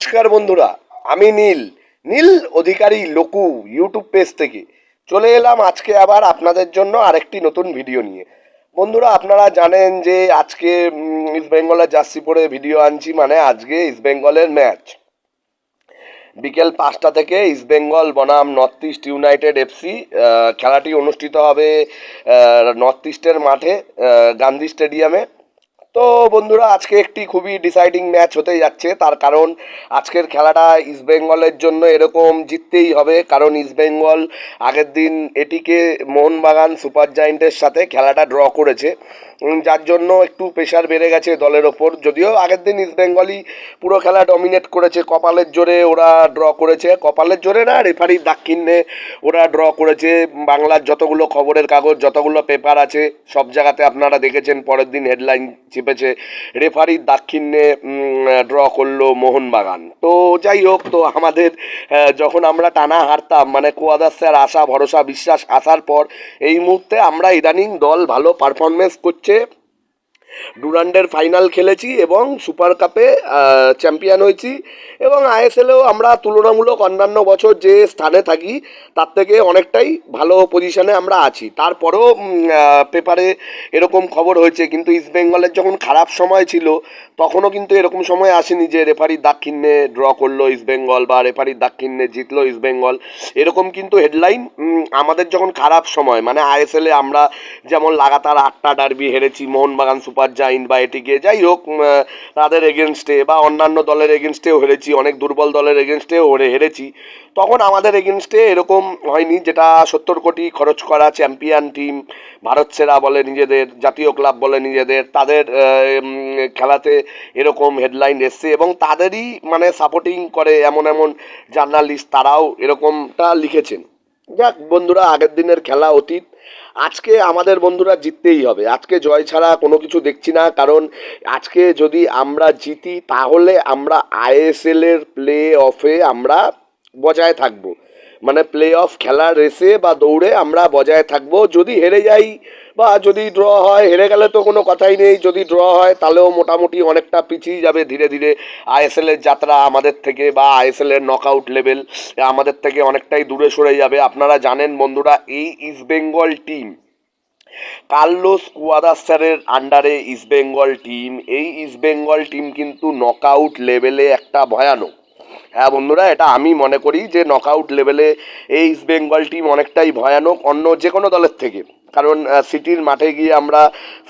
নমস্কার বন্ধুরা, আমি নীল নীল অধিকারী লোকু ইউটিউব পেজ থেকে চলে এলাম আজকে আবার আপনাদের জন্য আরেকটি নতুন ভিডিও নিয়ে। বন্ধুরা, আপনারা জানেন যে আজকে ইস্ট বেঙ্গলের জার্সি পরে ভিডিও আনছি, মানে আজকে ইস্ট বেঙ্গলের ম্যাচ বিকেল 5টা থেকে ইস্ট বেঙ্গল বনাম নর্থ ইস্ট ইউনাইটেড এফসি। খেলাটি অনুষ্ঠিত হবে নর্থ ইস্টের মাঠে, গান্ধী স্টেডিয়ামে। তো বন্ধুরা, আজকে একটি খুবই ডিসাইডিং ম্যাচ হতে যাচ্ছে। তার কারণ আজকের খেলাটা ইস্টবেঙ্গলের জন্য এরকম জিততেই হবে, কারণ ইস্টবেঙ্গল আগের দিন এটিকে মোহনবাগান সুপার জায়েন্টের সাথে খেলাটা ড্র করেছে, যার জন্য একটু প্রেশার বেড়ে গেছে দলের ওপর। যদিও আগের দিন ইস্টবেঙ্গলই পুরো খেলা ডমিনেট করেছে, কপালের জোরে ওরা ড্র করেছে, কপালের জোরে না, রেফারির দাক্ষিণ্যে ওরা ড্র করেছে। বাংলার যতগুলো খবরের কাগজ, যতগুলো পেপার আছে, সব জায়গাতে আপনারা দেখেছেন পরের দিন হেডলাইন চেপেছে রেফারির দাক্ষিণ্যে ড্র করলো মোহনবাগান। তো যাই হোক, তো আমাদের যখন আমরা টানা হারতাম, মানে কোয়াদাসের আশা ভরসা বিশ্বাস আসার পর এই মুহূর্তে আমরা ইদানিং দল ভালো পারফরমেন্স করছে, ডুরান্ডের ফাইনাল খেলেছি এবং সুপার কাপে চ্যাম্পিয়ন হয়েছি, এবং আইএসএলেও আমরা তুলনামূলক অন্যান্য বছর যে স্থানে থাকি তার থেকে অনেকটাই ভালো পজিশনে আমরা আছি। তারপরেও পেপারে এরকম খবর হয়েছে, কিন্তু ইস্টবেঙ্গলের যখন খারাপ সময় ছিল তখনও কিন্তু এরকম সময় আসেনি যে রেফারির দাক্ষিণ্যে ড্র করলো ইস্টবেঙ্গল বা রেফারির দাক্ষিণ্যে জিতলো ইস্টবেঙ্গল। এরকম কিন্তু হেডলাইন আমাদের যখন খারাপ সময়, মানে আইএসএলে আমরা যেমন লাগাতার 8টা ডার্বি হেরেছি, মোহনবাগান সুপার জায়েন্ট বা এটিকে, যাই হোক তাদের এগেনস্টে বা অন্যান্য দলের এগেনস্টেও হেরেছি, অনেক দুর্বল দলের এগেনস্টেও হেরেছি, তখন আমাদের এগেনস্টে এরকম হয়নি। যেটা 70 কোটি খরচ করা চ্যাম্পিয়ন টিম, ভারত সেরা বলে নিজেদের, জাতীয় ক্লাব বলে নিজেদের, তাদের খেলাতে এরকম হেডলাইন এসছে, এবং তাদেরই মানে সাপোর্টিং করে এমন এমন জার্নালিস্ট, তারাও এরকমটা লিখেছেন। যাক বন্ধুরা, আগের দিনের খেলা অতীত, আজকে আমাদের বন্ধুরা জিততেই হবে। আজকে জয় ছাড়া কোনো কিছু দেখছি না, কারণ আজকে যদি আমরা জিতি তাহলে আমরা আইএসএলের প্লে অফে আমরা বজায় থাকবো, মানে প্লে অফ খেলার রেসে বা দৌড়ে আমরা বজায় থাকবো। যদি হেরে যাই বা যদি ড্র হয়, হেরে গেলে তো কোনো কথাই নেই, যদি ড্র হয় তাহলেও মোটামুটি অনেকটা পিছিয়ে যাবে ধীরে ধীরে আইএসএলের যাত্রা আমাদের থেকে, বা আইএসএলের নকআউট লেভেল আমাদের থেকে অনেকটাই দূরে সরে যাবে। আপনারা জানেন বন্ধুরা, এই ইস্টবেঙ্গল টিম, কার্লোস কুয়াদাসের আন্ডারে ইস্টবেঙ্গল টিম, এই ইস্টবেঙ্গল টিম কিন্তু নকআউট লেভেলে একটা ভয়ানক। হ্যাঁ বন্ধুরা, এটা আমি মনে করি যে নকআউট লেভেলে এই ইস্টবেঙ্গল টিম অনেকটাই ভয়ানক অন্য যে কোনো দলের থেকে। কারণ সিটির মাঠে গিয়ে আমরা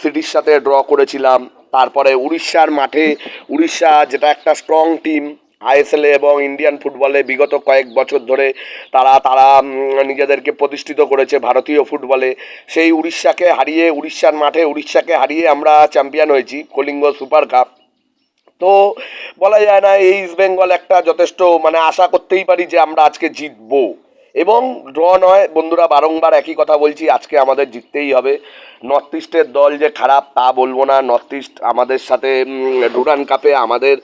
সিটির সাথে ড্র করেছিলাম, তারপরে উড়িষ্যার মাঠে, উড়িষ্যা যেটা একটা স্ট্রং টিম আইএসএলে এবং ইন্ডিয়ান ফুটবলে বিগত কয়েক বছর ধরে তারা তারা নিজেদেরকে প্রতিষ্ঠিত করেছে ভারতীয় ফুটবলে, সেই উড়িষ্যাকে হারিয়ে, উড়িষ্যার মাঠে উড়িষ্যাকে হারিয়ে আমরা চ্যাম্পিয়ন হয়েছি কলিঙ্গ সুপার কাপ। তো বলা যায় না, এই ইস্টবেঙ্গল একটা যথেষ্ট, মানে আশা করতেই পারি যে আমরা আজকে জিতবো, এবং ড্র নয় বন্ধুরা, বারংবার একই কথা বলছি, আজকে আমাদের জিততেই হবে। নর্থ ইস্টের দল যে খারাপ তা বলবো না, নর্থ ইস্ট আমাদের সাথে ডুরান্ড কাপে আমাদের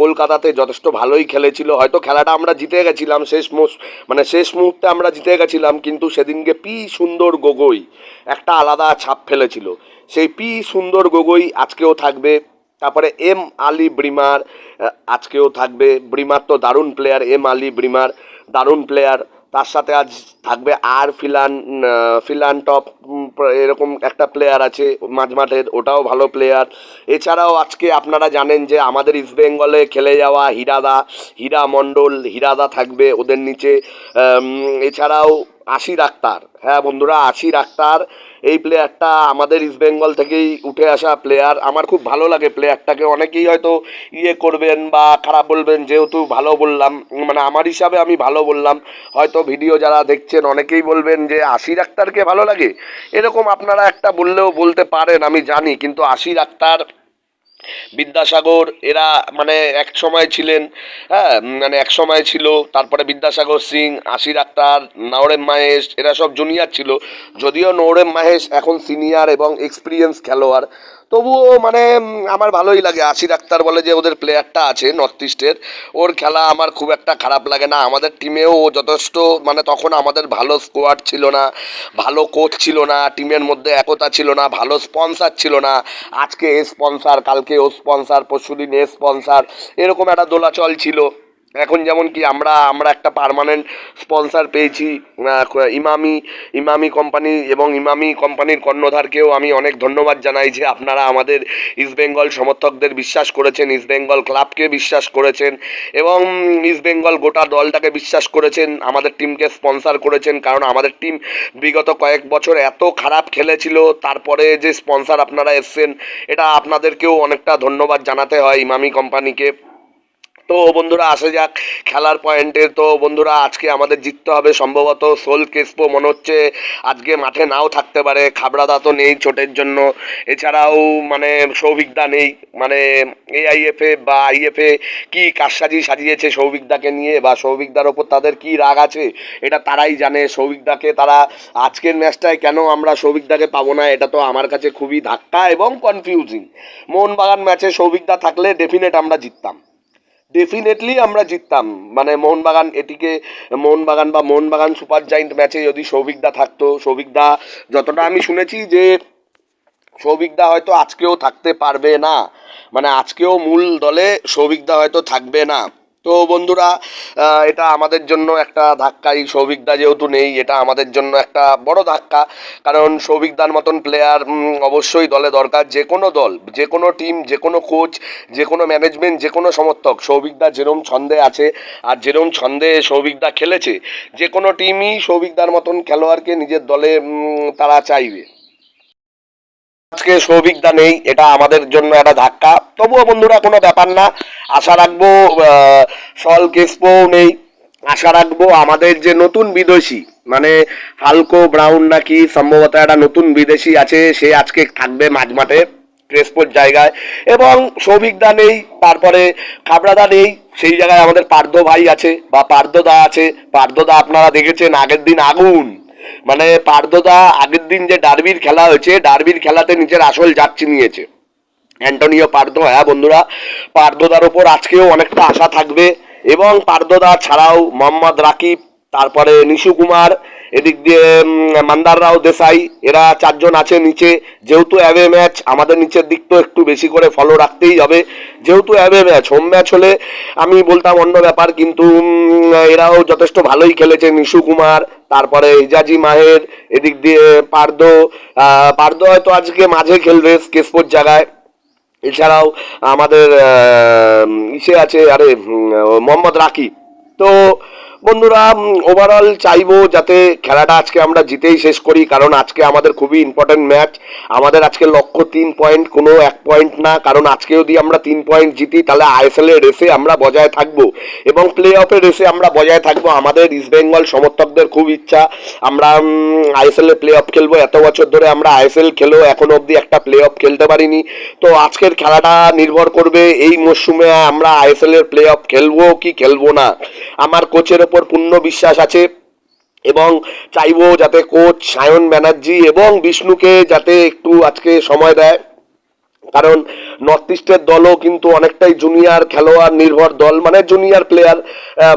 কলকাতাতে যথেষ্ট ভালোই খেলেছিল। হয়তো খেলাটা আমরা জিতে গেছিলাম শেষ মুহূর্তে আমরা জিতে গেছিলাম, কিন্তু সেদিনকে পি সুন্দর গগৈ একটা আলাদা ছাপ ফেলেছিল। সেই পি সুন্দর গগৈ আজকেও থাকবে, তারপরে এম আলি ব্রিমার আজকেও থাকবে। ব্রিমার তো দারুণ প্লেয়ার, এম আলি ব্রিমার দারুণ প্লেয়ার, তার সাথে আজ থাকবে আর ফিলান টপ, এরকম একটা প্লেয়ার আছে মাঝমাঠের, ওটাও ভালো প্লেয়ার। এছাড়াও আজকে আপনারা জানেন যে আমাদের ইস্টবেঙ্গলে খেলে যাওয়া হীরা মণ্ডল, হীরাদা থাকবে ওদের নিচে। এছাড়াও আশির আক্তার, হ্যাঁ বন্ধুরা, আশির আক্তার এই প্লেয়ারটা আমাদের ইস্টবেঙ্গল থেকেই উঠে আসা প্লেয়ার। আমার খুব ভালো লাগে প্লেয়ারটাকে। অনেকেই হয়তো করবেন বা খারাপ বলবেন, যেহেতু ভালো বললাম, মানে আমার হিসাবে আমি ভালো বললাম, হয়তো ভিডিও যারা দেখছেন অনেকেই বলবেন যে আশির আক্তারকে ভালো লাগে, এরকম আপনারা একটা বললেও বলতে পারেন, আমি জানি, কিন্তু আশির আক্তার, বিদ্যাসাগর এরা মানে এক সময় ছিলেন, হ্যাঁ মানে এক সময় ছিল, তারপরে বিদ্যাসাগর সিং, আশির আক্তার, নওরেম মাহেশ, এরা সব জুনিয়র ছিল। যদিও নওরেম মাহেশ এখন সিনিয়র এবং এক্সপিরিয়েন্স খেলোয়াড়, তবুও মানে আমার ভালোই লাগে। আশির আক্তার বলে যে ওদের প্লেয়ারটা আছে নর্থ ইস্টের, ওর খেলা আমার খুব একটা খারাপ লাগে না। আমাদের টিমেও ও যথেষ্ট, মানে তখন আমাদের ভালো স্কোয়াড ছিল না, ভালো কোচ ছিল না, টিমের মধ্যে একতা ছিল না, ভালো স্পন্সার ছিল না। আজকে এ স্পন্সার, কালকে ও স্পন্সার, পরশুদিন এ স্পন্সার, এরকম একটা দোলাচল ছিল। এখন যেমন কি আমরা আমরা একটা পার্মানেন্ট স্পন্সর পেয়েছি ইমামি ইমামি কোম্পানি, এবং ইমামি কোম্পানির কর্ণধারকেও আমি অনেক ধন্যবাদ জানাই যে আপনারা আমাদের ইস্টবেঙ্গল সমর্থকদের বিশ্বাস করেছেন, ইস্টবেঙ্গল ক্লাবকে বিশ্বাস করেছেন, এবং ইস্টবেঙ্গল গোটা দলটাকে বিশ্বাস করেছেন, আমাদের টিমকে স্পন্সর করেছেন। কারণ আমাদের টিম বিগত কয়েক বছর এত খারাপ খেলেছিল, তারপরে যে স্পন্সর আপনারা এসছেন, এটা আপনাদেরকেও অনেকটা ধন্যবাদ জানাতে হয় ইমামি কোম্পানিকে। তো বন্ধুরা আসা যাক খেলার পয়েন্টে। তো বন্ধুরা আজকে আমাদের জিততে হবে। সম্ভবত সোল কেসপো মনে হচ্ছে আজকে মাঠে নাও থাকতে পারে, খাবড়াদা তো নেই চোটের জন্য, এছাড়াও মানে সৌভিকদা নেই। মানে এআইএফএ বা আইএফএ কি কারসাজি সাজিয়েছে সৌভিকদাকে নিয়ে, বা সৌভিকদার ওপর তাদের কি রাগ আছে এটা তারাই জানে। সৌভিকদাকে তারা আজকের ম্যাচটায় কেন আমরা সৌভিকদাকে পাবো না, এটা তো আমার কাছে খুবই ধাক্কা এবং কনফিউজিং। মোহনবাগান ম্যাচে সৌভিকদা থাকলে ডেফিনেট আমরা জিততাম, ডেফিনেটলি আমরা জিততাম। মানে মোহনবাগান এটিকে মোহনবাগান বা মোহনবাগান সুপার জায়েন্ট ম্যাচে যদি সৌভিকদা থাকতো, সৌভিকদা যতটা আমি শুনেছি যে সৌভিকদা হয়তো আজকেও থাকতে পারবে না, মানে আজকেও মূল দলে সৌভিকদা হয়তো থাকবে না। তো বন্ধুরা এটা আমাদের জন্য একটা ধাক্কাই, সৌভিকদা যেহেতু নেই এটা আমাদের জন্য একটা বড় ধাক্কা। কারণ সৌভিকদার মতন প্লেয়ার অবশ্যই দলে দরকার। যে কোনো দল, যে কোনো টিম, যে কোনো কোচ, যে কোনো ম্যানেজমেন্ট, যে কোনো সমর্থক, সৌভিকদা যেরম ছন্দে আছে আর যেরম ছন্দে সৌভিকদা খেলেছে, যে কোনো টিমই সৌভিকদার মতন খেলোয়াড়কে নিজের দলে তারা চাইবে। আজকে সৌভিকদা নেই, এটা আমাদের জন্য একটা ধাক্কা। তবুও বন্ধুরা কোনো ব্যাপার না, আশা রাখবো সল কেসপো নেই, আশা রাখবো আমাদের যে নতুন বিদেশি মানে ফালকো ব্রাউন নাকি সম্ভবত একটা নতুন বিদেশি আছে, সে আজকে থাকবে মাঝমাঠে ক্রেসপোর জায়গায়। এবং সৌভিকদা নেই, তারপরে খাবড়াদা নেই, সেই জায়গায় আমাদের পার্থ ভাই আছে বা পার্থদা আছে। পার্থদা আপনারা দেখেছেন আগের দিন আগুন, মানে পার্থদা আগের দিন যে ডার্বির খেলা হয়েছে, ডার্বির খেলাতে নিজের আসল যাচ্ছি নিয়েছে অ্যান্টনিও পার্থ। হ্যাঁ বন্ধুরা, পার্থদার ওপর আজকেও অনেকটা আশা থাকবে। এবং পার্থদা ছাড়াও মোহাম্মদ রাকিব, তারপরে নিশু কুমার, এদিক দিয়ে মান্দার রাও দেশাই, এরা চারজন আছে নিচে। যেহেতু অ্যাওয়ে ম্যাচ, আমাদের নিচের দিক তো একটু বেশি করে ফলো রাখতেই হবে। যেহেতু অ্যাওয়ে ম্যাচ, হোম ম্যাচ হলে আমি বলতাম অন্য ব্যাপার, কিন্তু এরাও যথেষ্ট ভালোই খেলেছে। নিশু কুমার, তারপরে হিজাজি মাহের, এদিক দিয়ে পার্থ। পার্থ হয়তো আজকে মাঝে খেলবে কেসপোর জায়গায়। এছাড়াও আমাদের ইসে আছে আরে মোহাম্মদ রাকিব। তো বন্ধুরা ওভারঅল চাইবো যাতে খেলাটা আজকে আমরা জিতেই শেষ করি, কারণ আজকে আমাদের খুবই ইম্পর্টেন্ট ম্যাচ। আমাদের আজকে লক্ষ্য 3 পয়েন্ট, কোনো 1 পয়েন্ট না। কারণ আজকে যদি আমরা 3 পয়েন্ট জিতি তাহলে আইএসএল এর রেসে আমরা বজায় থাকবো এবং প্লে অফের রেসে আমরা বজায় থাকবো। আমাদের ইস্টবেঙ্গল সমর্থকদের খুব ইচ্ছা আমরা আইএসএল এ প্লে অফ খেলবো। এত বছর ধরে আমরা আইএসএল খেলেও এখনো অবধি একটা প্লে অফ খেলতে পারিনি। তো আজকের খেলাটা নির্ভর করবে এই মরশুমে আমরা আইএসএল এর প্লে অফ খেলবো কি খেলবো না। আমার কোচের ওপর পূর্ণ বিশ্বাস আছে এবং চাইবো যাতে কোচ সায়ন ব্যানার্জি এবং বিষ্ণুকে যাতে একটু আজকে সময় দেয়। কারণ নর্থ ইস্টের দলও কিন্তু অনেকটাই জুনিয়র খেলোয়াড় নির্ভর দল, মানে জুনিয়র প্লেয়ার,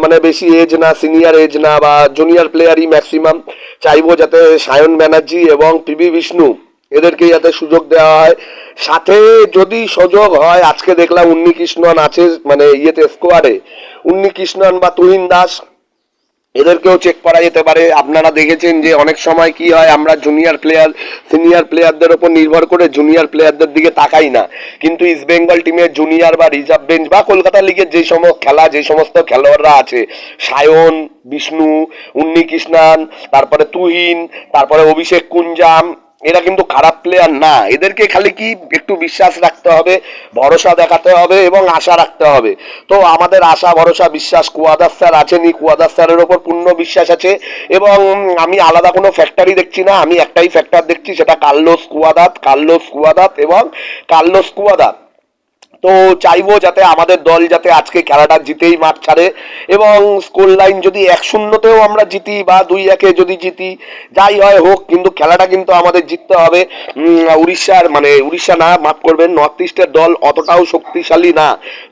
মানে বেশি এজ না, সিনিয়র এজ না, বা জুনিয়র প্লেয়ারই ম্যাক্সিমাম। চাইবো যাতে সায়ন ব্যানার্জি এবং পিবি বিষ্ণু এদেরকে যাতে সুযোগ দেওয়া হয়। সাথে যদি সুযোগ হয়, আজকে দেখলাম উন্নি কৃষ্ণন আছে মানে ইয়েতে স্কোয়াডে, উন্নি কৃষ্ণন বা তুহিন দাস, এদেরকেও চেক করা যেতে পারে। আপনারা দেখেছেন যে অনেক সময় কি হয়, আমরা জুনিয়র প্লেয়ার সিনিয়র প্লেয়ারদের ওপর নির্ভর করে জুনিয়র প্লেয়ারদের দিকে তাকাই না, কিন্তু ইস্ট বেঙ্গল টিমের জুনিয়র বা রিজার্ভ বেঞ্চ বা কলকাতা লিগের যে সমস্ত খেলোয়াড়রা আছে, সায়ন, বিষ্ণু, উন্নি কৃষ্ণান, তারপরে তুহিন, তারপরে অভিষেক কুঞ্জাম, এরা কিন্তু খারাপ প্লেয়ার না। এদেরকে খালি কি একটু বিশ্বাস রাখতে হবে, ভরসা দেখাতে হবে এবং আশা রাখতে হবে। তো আমাদের আশা ভরসা বিশ্বাস কুয়াদাস স্যার আছেনই, কুয়াদাস স্যারের ওপর পূর্ণ বিশ্বাস আছে। এবং আমি আলাদা কোনো ফ্যাক্টরি দেখছি না, আমি একটাই ফ্যাক্টর দেখছি, সেটা কার্লোস কুয়াদাত এবং কার্লোস কুয়াদাত। তো চাইবো যাতে আমাদের দল যাতে আজকে খেলাটা জিতেই মাঠ ছাড়ে এবং স্কোর লাইন যদি 1-0তেও আমরা জিতি বা 2-1 যদি জিতি, যাই হয় হোক, কিন্তু খেলাটা কিন্তু আমাদের জিততে হবে। উড়িষ্যা না, মাফ করবেন, নর্থ ইস্টের দল অতটাও শক্তিশালী না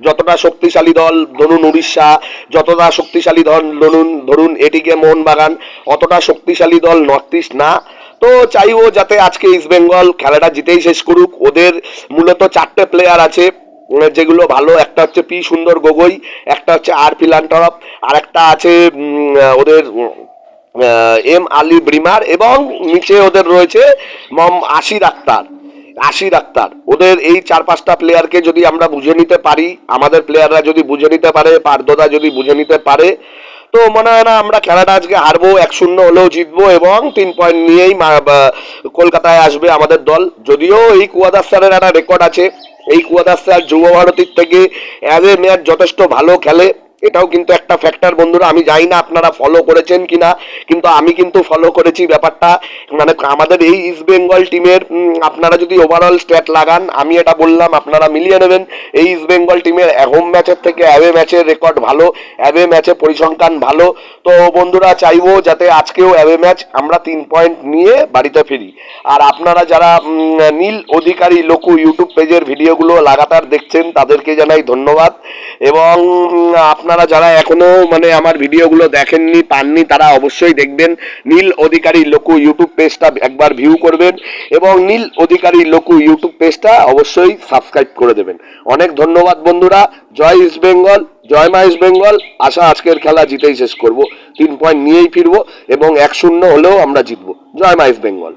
যতটা শক্তিশালী দল ধরুন উড়িষ্যা, যতটা শক্তিশালী দল ধরুন এটিকে মোহনবাগান, অতটা শক্তিশালী দল নর্থ ইস্ট না। তো চাইবো যাতে আজকে ইস্ট বেঙ্গল খেলাটা জিতেই শেষ করুক। ওদের মূলত 4টে প্লেয়ার আছে, যেগুলো ভালো, একটা হচ্ছে পি সুন্দর গগৈ, একটা হচ্ছে আর ফিলান্টরপ, আর একটা আছে ওদের এম আলী ব্রিমার, এবং নিচে ওদের রয়েছে আশির আক্তার। ওদের এই 4-5টা প্লেয়ারকে যদি আমরা বুঝে নিতে পারি, আমাদের প্লেয়াররা যদি বুঝে নিতে পারে, পারদোদা যদি বুঝে নিতে পারে, তো মনে হয় না আমরা খেলাটা আজকে হারবো, 1-0 হলেও জিতবো এবং 3 পয়েন্ট নিয়েই কলকাতায় আসবে আমাদের দল। যদিও এই কুয়াদার স্যারের একটা রেকর্ড আছে, এই কুয়াদার স্যার যুব ভারতীর থেকে অ্যাওয়ে ম্যাচ যথেষ্ট ভালো খেলে, এটাও কিন্তু একটা ফ্যাক্টর বন্ধুরা। আমি জানি না আপনারা ফলো করেছেন কিনা, কিন্তু আমি কিন্তু ফলো করেছি ব্যাপারটা। মানে আমাদের এই ইস্ট বেঙ্গল টিমের আপনারা যদি ওভারঅল স্ট্যাট লাগান, আমি এটা বললাম, আপনারা মিলিয়ে নেবেন। এই ইস্ট বেঙ্গল টিমের হোম ম্যাচের থেকে অ্যাওয়ে ম্যাচের রেকর্ড ভালো, অ্যাওয়ে ম্যাচে পরিসংখ্যান ভালো। তো বন্ধুরা চাইবো যাতে আজকেও অ্যাওয়ে ম্যাচ আমরা 3 পয়েন্ট নিয়ে বাড়িতে ফিরি। আর আপনারা যারা নীল অধিকারী লোকু ইউটিউব পেজের ভিডিওগুলো লাগাতার দেখছেন, তাদেরকে জানাই ধন্যবাদ। এবং আপনারা যারা এখনো মানে আমার ভিডিওগুলো দেখেননি, পাননি, তারা অবশ্যই দেখবেন। নীল অধিকারী লোকু ইউটিউব পেজটা একবার ভিউ করবেন এবং নীল অধিকারী লোকু ইউটিউব পেজটা অবশ্যই সাবস্ক্রাইব করে দেবেন। অনেক ধন্যবাদ বন্ধুরা। জয় ইস্ট বেঙ্গল, জয় মা ইস্ট বেঙ্গল। আশা আজকের খেলা জিতেই শেষ করব, 3 পয়েন্ট নিয়েই ফিরবো এবং 1-0 হলেও আমরা জিতবো। জয় মা ইস্ট বেঙ্গল।